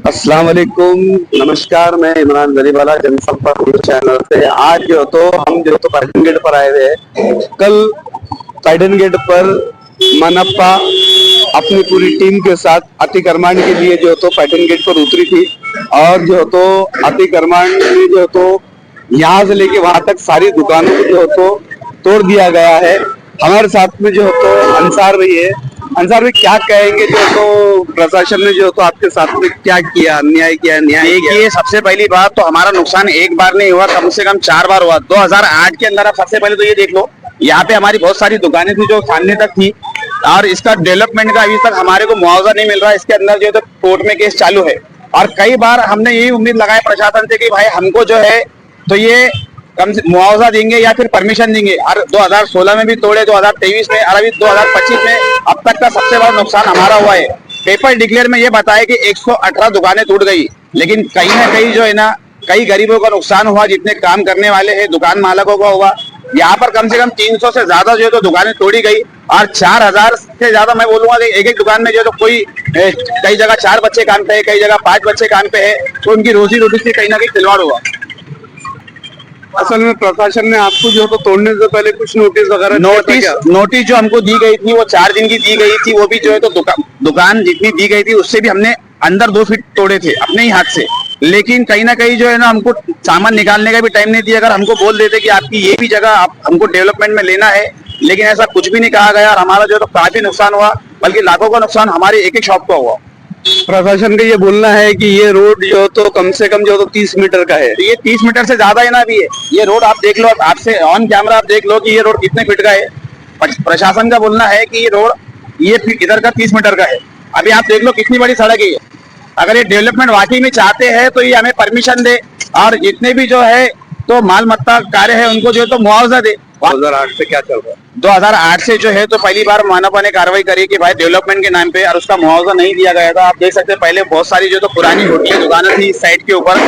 अस्सलाम वालेकुम, नमस्कार। मैं इमरान गरीवाला जनसंपर्क न्यूज चैनल से। आज हम पैटर्न गेट पर आए थे। कल पैटर्न गेट पर मनप्पा अपनी पूरी टीम के साथ अतिक्रमण के लिए पैटर्न गेट पर उतरी थी। और अतिक्रमण में यहाँ से लेके वहां तक सारी दुकानों को तोड़ दिया गया है। हमारे साथ में अंसार भाई है। अंसार भाई, क्या कहेंगे प्रशासन ने आपके साथ में क्या किया, अन्याय किया, न्याय किया? देखिए, सबसे पहली बात तो हमारा नुकसान एक बार नहीं हुआ, कम से कम 4 बार हुआ। 2008 के अंदर आप सबसे पहले तो ये देख लो, यहाँ पे हमारी बहुत सारी दुकानें थी जो सामने तक थी, और इसका डेवलपमेंट का अभी तक हमारे को मुआवजा नहीं मिल रहा। इसके अंदर कोर्ट में केस चालू है। और कई बार हमने यही उम्मीद लगाई प्रशासन से कि भाई हमको ये कम से मुआवजा देंगे या फिर परमिशन देंगे। और 2016 में भी तोड़े, 2023 में, और अभी 2025 में अब तक का सबसे बड़ा नुकसान हमारा हुआ है। पेपर डिक्लेयर में ये बताया कि 118 दुकानें टूट गई, लेकिन कहीं ना कहीं कई गरीबों का नुकसान हुआ, जितने काम करने वाले हैं, दुकान मालकों का हुआ। यहाँ पर कम से कम 300 से ज्यादा दुकानें तोड़ी गई, और 4000 से ज्यादा मैं बोलूंगा एक एक दुकान में कोई कई जगह 4 बच्चे काम पे है, कई जगह 5 बच्चे काम पे है, तो उनकी रोजी रोटी से कहीं ना कहीं खिलवाड़ हुआ। असल में प्रशासन ने आपको तोड़ने से पहले कुछ नोटिस वगैरह? नोटिस जो हमको दी गई थी वो 4 दिन की दी गई थी। वो भी दुकान जितनी दी गई थी उससे भी हमने अंदर 2 फीट तोड़े थे अपने ही हाथ से। लेकिन कहीं ना कहीं हमको सामान निकालने का भी टाइम नहीं दिया। अगर हमको बोल देते कि आपकी ये भी जगह हमको डेवलपमेंट में लेना है, लेकिन ऐसा कुछ भी नहीं कहा गया। और हमारा काफी नुकसान हुआ, बल्कि लाखों का नुकसान हमारी एक एक शॉप का हुआ। प्रशासन का ये बोलना है कि ये रोड कम से कम 30 मीटर का है। तो ये 30 मीटर से ज्यादा ही ना भी है। ये रोड आप देख लो, आपसे ऑन कैमरा आप देख लो कि ये रोड कितने फीट का है। प्रशासन का बोलना है कि ये रोड इधर का 30 मीटर का है। अभी आप देख लो कितनी बड़ी सड़क है ये। अगर ये डेवलपमेंट वाकई में चाहते हैं तो ये हमें परमिशन दे, और जितने भी माल मत्ता कार्य है उनको मुआवजा दे। 2008 से क्या चल रहा है? 2008 से पहली बार मनपा ने कार्रवाई करी कि भाई डेवलपमेंट के नाम पे, और उसका मुआवजा नहीं दिया गया था। आप देख सकते हैं पहले बहुत सारी पुरानी होटलें दुकानें थी इस साइड के ऊपर,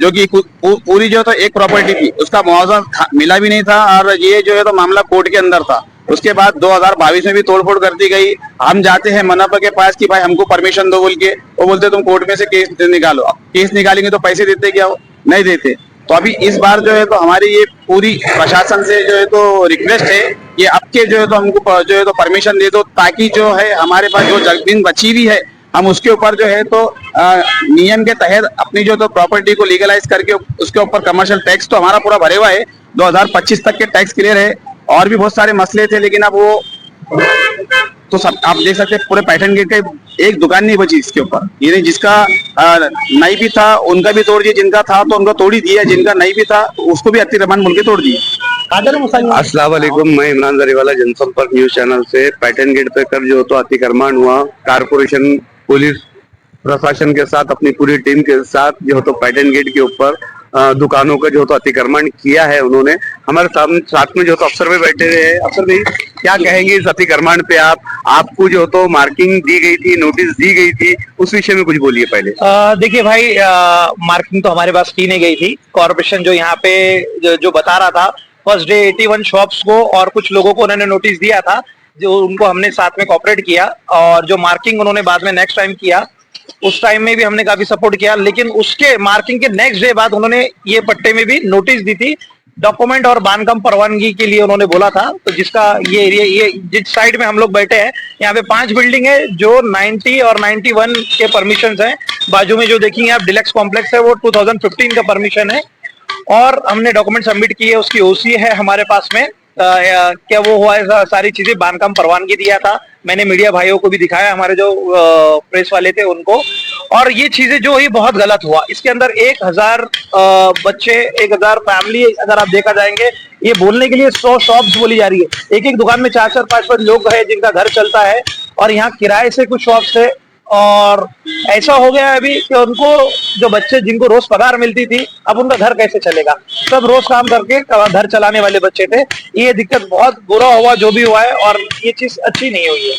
जो कि पूरी एक प्रॉपर्टी थी, उसका मुआवजा मिला भी नहीं था। और ये मामला कोर्ट के अंदर था। उसके बाद 2022 में भी तोड़फोड़ कर दी गई। हम जाते हैं मनपा के पास कि भाई हमको परमिशन दो बोल के, वो बोलते तुम कोर्ट में से केस निकालो। केस निकालेंगे तो पैसे देते क्या हो? नहीं देते। तो अभी इस बार हमारी ये पूरी प्रशासन से रिक्वेस्ट है कि अब के हमको परमिशन दे दो, ताकि हमारे पास जो जमीन बची हुई है हम उसके ऊपर नियम के तहत अपनी प्रॉपर्टी को लीगलाइज करके उसके ऊपर कमर्शियल टैक्स तो हमारा पूरा भरे हुआ है, 2025 तक के टैक्स क्लियर है। और भी बहुत सारे मसले थे, लेकिन अब वो तो सब आप देख सकते हैं। पूरे पैटर्न गेट का एक दुकान नहीं बची इसके ऊपर। ये जिसका नहीं भी था उनका भी तोड़ दिया, जिनका था तो उनको तोड़ ही दिया, जिनका नहीं भी था उसको भी अतिक्रमण बोल के तोड़ दिया। अस्सलाम वालेकुम, मैं इमरान गरीवाला जनसंपर्क न्यूज चैनल से। पैटर्न गेट पे कल अतिक्रमण हुआ, कारपोरेशन पुलिस प्रशासन के साथ अपनी पूरी टीम के साथ पैटर्न गेट के ऊपर दुकानों का अतिक्रमण किया है उन्होंने। हमारे साथ में अफसर भी बैठे हुए हैं। अफसर भाई, क्या कहेंगे इस अतिक्रमण पे? आपको मार्किंग दी गई थी, नोटिस दी गई थी, उस विषय में कुछ बोलिए पहले। देखिए भाई, मार्किंग तो हमारे पास की नहीं गई थी। कॉर्पोरेशन जो यहाँ पे जो बता रहा था, फर्स्ट डे 81 शॉप्स को और कुछ लोगों को उन्होंने नोटिस दिया था, जो उनको हमने साथ में कोऑपरेट किया। और जो मार्किंग उन्होंने बाद में नेक्स्ट टाइम किया, उस टाइम में भी हमने काफी सपोर्ट किया। लेकिन उसके मार्किंग के नेक्स्ट डे बाद उन्होंने ये पट्टे में भी नोटिस दी थी, डॉक्यूमेंट और बांधकाम परवानगी के लिए उन्होंने बोला था। तो जिसका ये जिस साइड में हम लोग बैठे हैं, यहाँ पे 5 बिल्डिंग है जो 90 और 91 के परमिशन है। बाजू में जो देखेंगे आप डिलक्स कॉम्प्लेक्स है, वो 2015 का परमिशन है। और हमने डॉक्यूमेंट सबमिट किए, उसकी ओसी है हमारे पास में। क्या वो हुआ है, सारी चीजें बांधकाम परवानगी दिया था। मैंने मीडिया भाइयों को भी दिखाया, हमारे जो प्रेस वाले थे उनको। और ये चीजें जो ही बहुत गलत हुआ। इसके अंदर 1000 बच्चे, 1000 फैमिली अगर आप देखा जाएंगे, ये बोलने के लिए 100 शॉप्स बोली जा रही है। एक एक दुकान में 4-4, 5-5 लोग हैं जिनका घर चलता है, और यहाँ किराए से कुछ शॉप्स है। और ऐसा हो गया है अभी कि उनको जो बच्चे जिनको रोज पगार मिलती थी, अब उनका घर कैसे चलेगा? सब रोज काम करके घर चलाने वाले बच्चे थे। ये दिक्कत बहुत बुरा हुआ जो भी हुआ है, और ये चीज अच्छी नहीं हुई है।